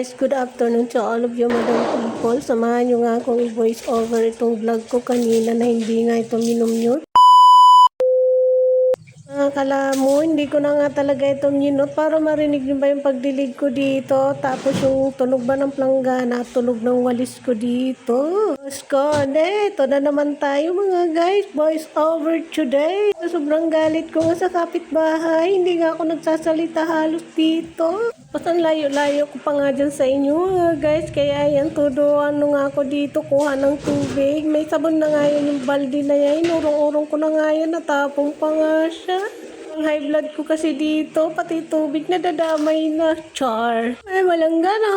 guys, good afternoon to all of you madam people. Samahan nyo nga akong i-voice over itong vlog ko kanina na hindi nga ito minumute. Akala mo, hindi ko na nga talaga ito minute para marinig nyo ba yung pagdilig ko dito. Tapos yung tunog ba ng planggana at tunog ng walis ko dito. Ito na naman tayo mga guys. Voice over today. Sobrang galit ko nga sa kapitbahay. Hindi nga ako nagsasalita halos dito. Basta layo-layo ko pa nga dyan sa inyo mga guys. Kaya yan, ano nga ako dito, kuha ng tubig. May sabon na nga yan yung balde na yan. Urong-urong ko na nga yan, natapong pa nga siya. Ang high blood ko kasi dito, pati tubig na dadamay na. Char. Ay, walang gana.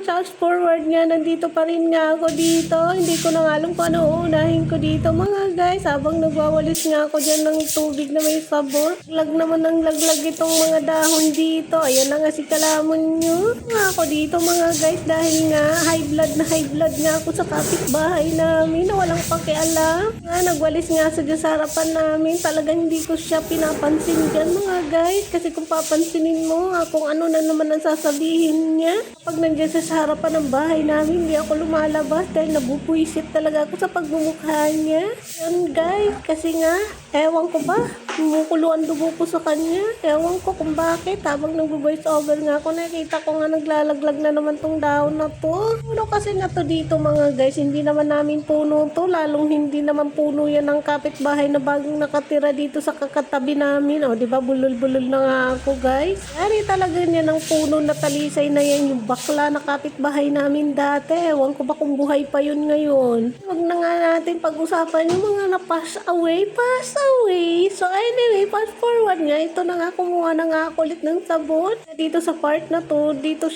Fast forward nga, nandito pa rin nga ako dito. Hindi ko na nga alam kung ano uunahin ko dito mga guys. Habang nagwawalis nga ako dyan ng tubig na may sabon. Lag naman ng laglag itong mga dahon dito. Ayan na nga si kalamon nyo. Nga ako dito mga guys dahil nga high blood nga ako sa kapitbahay namin na walang pakialam. Nga, nagwalis nga sa dyan sa harapan namin. Talagang hindi ko siya pinapansin dyan mga guys, kasi kung papansinin mo kung ano na naman ang sasabihin niya kapag nandiyan sa harapan ng bahay namin, hindi ako lumalabas dahil nabubuisit talaga ako sa pagmumukha niya. Yan guys, kasi nga ewan ko ba, kumukulo ang dugo ko sa kanya, ewan ko kung bakit. Habang nag-voice over nga ako, nakita ko nga naglalaglag na naman tong dahon na to. Puno kasi na to dito mga guys, hindi naman namin puno to, lalong hindi naman puno yan ng kapitbahay na bagong nakatira dito sa kakatabi namin. O, di ba bulol-bulol na nga ako, guys. Yari talaga niya ng puno na talisay na yan, yung bakla na kapitbahay namin dati. Ewan ko ba kung buhay pa yun ngayon. Huwag na nga natin pag-usapan yung mga na-pass away. So, anyway, fast forward nga. Ito na nga, kumuha na nga ako ulit ng sabon. Dito sa part na to, dito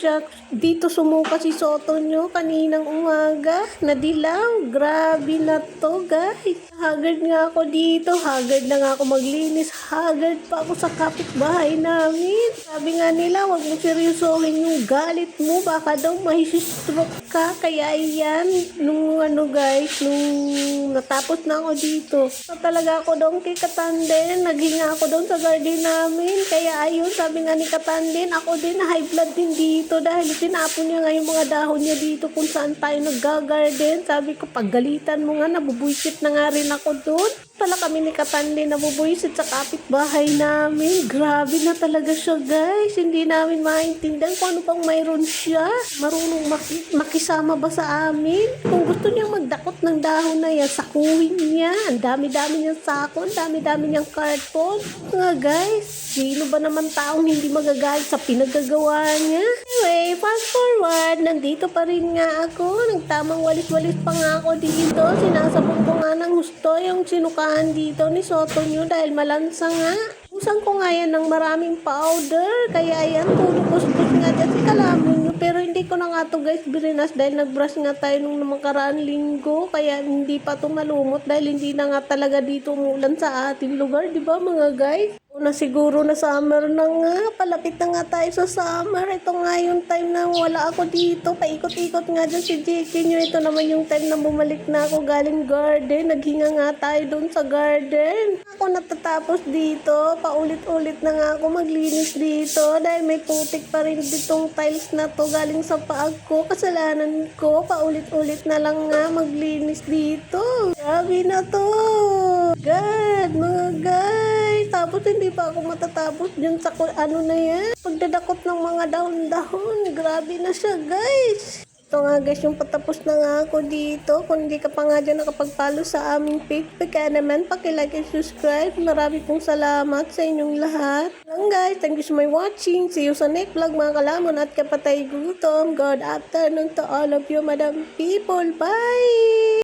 sumuka si Soto nyo kaninang umaga. Nadilaw. Grabe na to, guys. Haggard nga ako dito. Haggard na nga ako maglinis. Haggard pa ako sa kapitbahay namin. Sabi nga nila, wag mo seryosohin yung galit mo. Baka daw mahisistroke ka. Kaya yan, nung natapos na ako dito. So, talaga ako doon kay Katanden. Naghinga ako doon sa garden namin. Kaya ayun, sabi nga ni Katanden, ako din na high blood din dito. Dahil tinapon niya nga yung mga dahon niya dito kung saan tayo nag-garden. Sabi ko, paggalitan mo nga, nabubuisit na nga rin ako doon. Pala kami ni Katanden nabubuisit sa kapitbahay namin. Grabe na talaga siya guys. Hindi namin maintindihan kung ano pang mayroon siya. Marunong makisama ba sa amin? Kung gusto niyang magdakot ng dahon na yan, sakuhin niya. Ang dami-dami niyang sako, ang dami-dami niyang karton. Nga guys, sino ba naman taong hindi magagalit sa pinagagawa niya? Anyway, fast forward, nandito pa rin nga ako. Nagtamang walis-walis pa nga ako dito. Sinasabong ko nga ng gusto yung sinukahan dito ni Soto nyo dahil malansa nga. Usan ko nga yan ng maraming powder. Kaya yan, tulukos-kus nga dyan si kalamon nyo. Pero hindi ko na nga to guys birinas dahil nag-brush nga tayo nung nakaraan linggo. Kaya hindi pa to malumot dahil hindi na nga talaga dito umulan sa ating lugar. Diba mga guys? Na siguro na summer na nga. Palapit na nga tayo sa summer. Ito nga yung time na wala ako dito. Paikot-ikot nga dyan si JK nyo. Ito naman yung time na bumalik na ako galing garden. Naghinga nga tayo doon sa garden. Ako natatapos dito. Paulit-ulit na nga ako maglinis dito. Dahil may putik pa rin ditong tiles na to galing sa paag ko. Kasalanan ko. Paulit-ulit na lang nga maglinis dito. Grabe na to. God, mga guys. Tapos hindi pa ako matatapos dyan sa ano na yan. Pagdadakot ng mga dahon-dahon. Grabe na siya guys. Ito nga guys, yung patapos na nga ako dito. Kung hindi ka pa nga dyan nakapag-follow sa aming page, kaya naman pakilike and subscribe. Marami pong salamat sa inyong lahat. Lang guys, thank you so much for watching. See you sa next vlog mga kalamon at kapatay gutom. Good afternoon to all of you madam people. Bye!